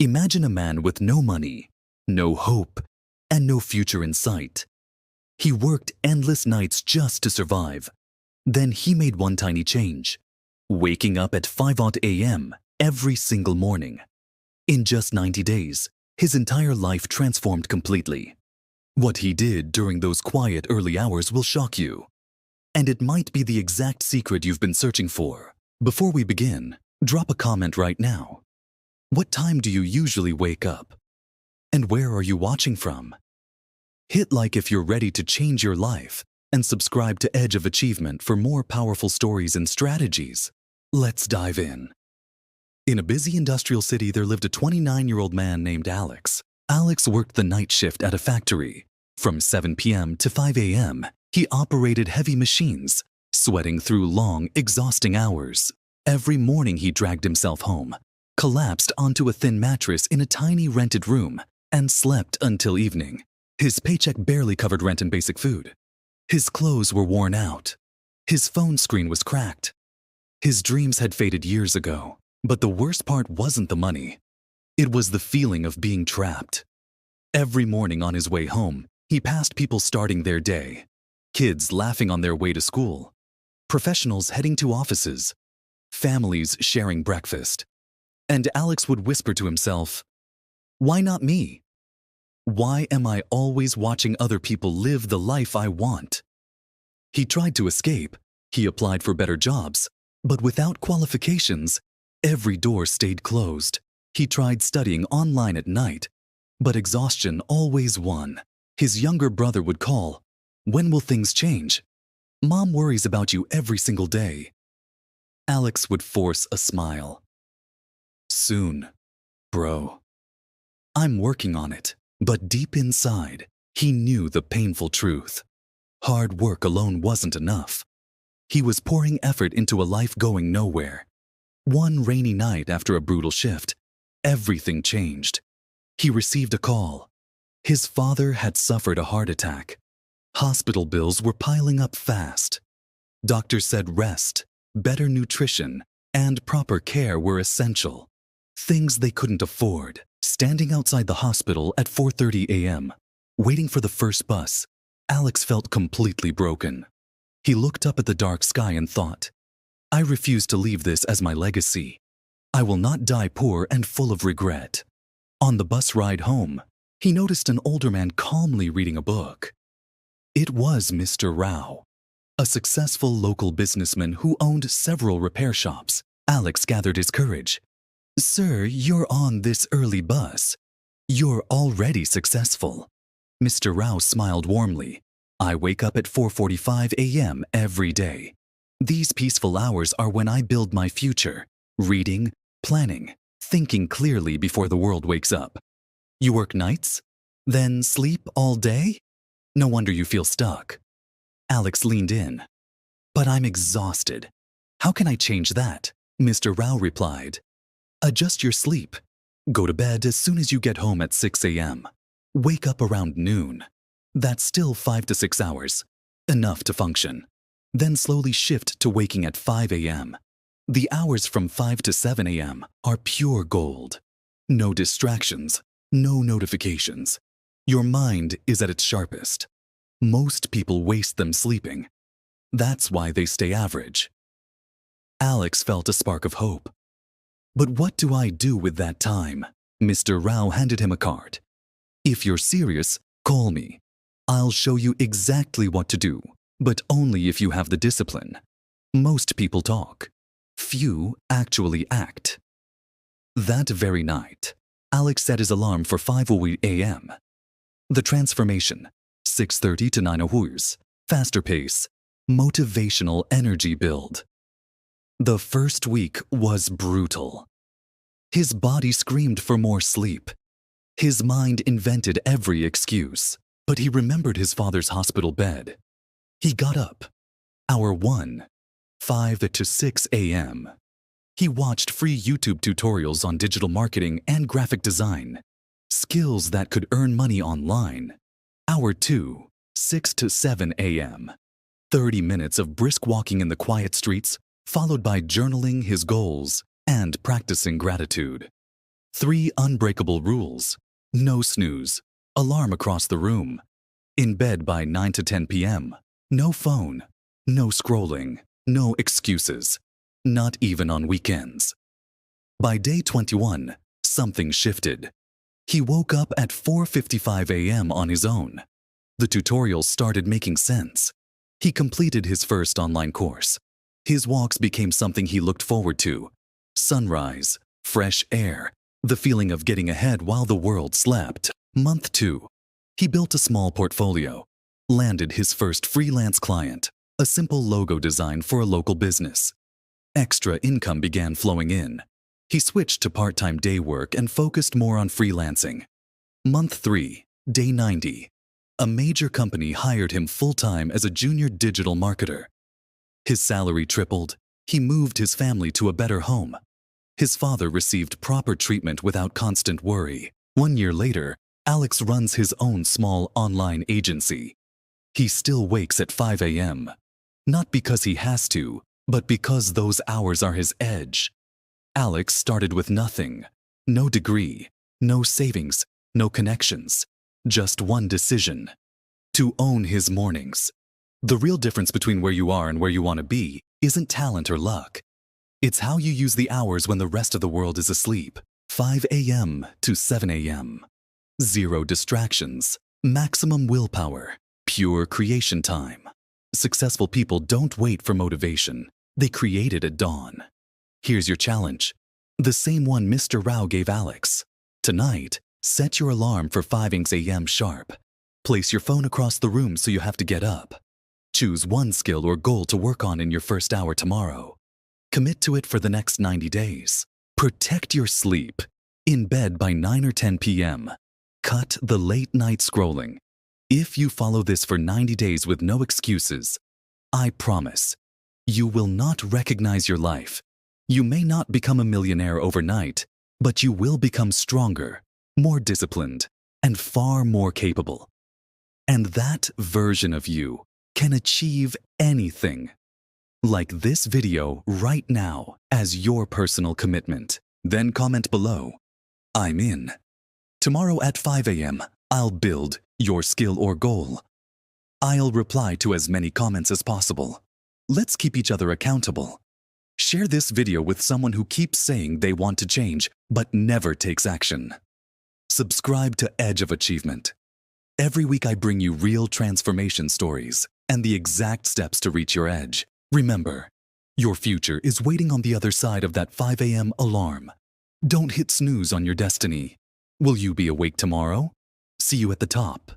Imagine a man with no money, no hope, and no future in sight. He worked endless nights just to survive. Then he made one tiny change, waking up at 5 a.m. every single morning. In just 90 days, his entire life transformed completely. What he did during those quiet early hours will shock you. And it might be the exact secret you've been searching for. Before we begin, drop a comment right now. What time do you usually wake up? And where are you watching from? Hit like if you're ready to change your life, and subscribe to Edge of Achievement for more powerful stories and strategies. Let's dive in. In a busy industrial city, there lived a 29-year-old man named Alex. Alex worked the night shift at a factory. From 7 p.m. to 5 a.m., he operated heavy machines, sweating through long, exhausting hours. Every morning he dragged himself home, collapsed onto a thin mattress in a tiny rented room, and slept until evening. His paycheck barely covered rent and basic food. His clothes were worn out. His phone screen was cracked. His dreams had faded years ago, but the worst part wasn't the money. It was the feeling of being trapped. Every morning on his way home, he passed people starting their day. Kids laughing on their way to school. Professionals heading to offices. Families sharing breakfast. And Alex would whisper to himself, "Why not me? Why am I always watching other people live the life I want?" He tried to escape. He applied for better jobs, but without qualifications, every door stayed closed. He tried studying online at night, but exhaustion always won. His younger brother would call, "When will things change? Mom worries about you every single day." Alex would force a smile. "Soon, bro. I'm working on it." But deep inside, he knew the painful truth. Hard work alone wasn't enough. He was pouring effort into a life going nowhere. One rainy night after a brutal shift, everything changed. He received a call. His father had suffered a heart attack. Hospital bills were piling up fast. Doctors said rest, better nutrition, and proper care were essential. Things they couldn't afford. Standing outside the hospital at 4:30 a.m., waiting for the first bus, Alex felt completely broken. He looked up at the dark sky and thought, "I refuse to leave this as my legacy. I will not die poor and full of regret." On the bus ride home, he noticed an older man calmly reading a book. It was Mr. Rao, a successful local businessman who owned several repair shops. Alex gathered his courage. "Sir, you're on this early bus. You're already successful." Mr. Rao smiled warmly. "I wake up at 4:45 a.m. every day. These peaceful hours are when I build my future, reading, planning, thinking clearly before the world wakes up. You work nights? Then sleep all day? No wonder you feel stuck." Alex leaned in. "But I'm exhausted. How can I change that?" Mr. Rao replied, "Adjust your sleep. Go to bed as soon as you get home at 6 a.m. Wake up around noon. That's still 5 to 6 hours, enough to function. Then slowly shift to waking at 5 a.m. The hours from 5 to 7 a.m. are pure gold. No distractions, no notifications. Your mind is at its sharpest. Most people waste them sleeping. That's why they stay average." Alex felt a spark of hope. "But what do I do with that time?" Mr. Rao handed him a card. "If you're serious, call me. I'll show you exactly what to do, but only if you have the discipline. Most people talk. Few actually act." That very night, Alex set his alarm for 5:08 a.m. The transformation, 6:30 to 9 hours, faster pace, motivational energy build. The first week was brutal. His body screamed for more sleep. His mind invented every excuse, but he remembered his father's hospital bed. He got up. Hour 1, 5 to 6 a.m. He watched free YouTube tutorials on digital marketing and graphic design, skills that could earn money online. Hour 2, 6 to 7 a.m. 30 minutes of brisk walking in the quiet streets, followed by journaling his goals and practicing gratitude. 3 unbreakable rules. No snooze. Alarm across the room. In bed by 9 to 10 p.m. No phone. No scrolling. No excuses. Not even on weekends. By day 21, something shifted. He woke up at 4:55 a.m. on his own. The tutorials started making sense. He completed his first online course. His walks became something he looked forward to. Sunrise, fresh air, the feeling of getting ahead while the world slept. Month 2. He built a small portfolio, landed his first freelance client, a simple logo design for a local business. Extra income began flowing in. He switched to part-time day work and focused more on freelancing. Month 3, day 90. A major company hired him full-time as a junior digital marketer. His salary tripled. He moved his family to a better home. His father received proper treatment without constant worry. 1 year later, Alex runs his own small online agency. He still wakes at 5 a.m. Not because he has to, but because those hours are his edge. Alex started with nothing. No degree, no savings, no connections. Just one decision: to own his mornings. The real difference between where you are and where you want to be isn't talent or luck. It's how you use the hours when the rest of the world is asleep. 5 a.m. to 7 a.m. Zero distractions. Maximum willpower. Pure creation time. Successful people don't wait for motivation. They create it at dawn. Here's your challenge. The same one Mr. Rao gave Alex. Tonight, set your alarm for 5 a.m. sharp. Place your phone across the room so you have to get up. Choose one skill or goal to work on in your first hour tomorrow. Commit to it for the next 90 days. Protect your sleep. In bed by 9 or 10 p.m. Cut the late night scrolling. If you follow this for 90 days with no excuses, I promise, you will not recognize your life. You may not become a millionaire overnight, but you will become stronger, more disciplined, and far more capable. And that version of you can achieve anything. Like this video right now as your personal commitment. Then comment below, I'm in. Tomorrow at 5 a.m., I'll build your skill or goal. I'll reply to as many comments as possible. Let's keep each other accountable. Share this video with someone who keeps saying they want to change but never takes action. Subscribe to Edge of Achievement. Every week I bring you real transformation stories and the exact steps to reach your edge. Remember, your future is waiting on the other side of that 5 a.m. alarm. Don't hit snooze on your destiny. Will you be awake tomorrow? See you at the top.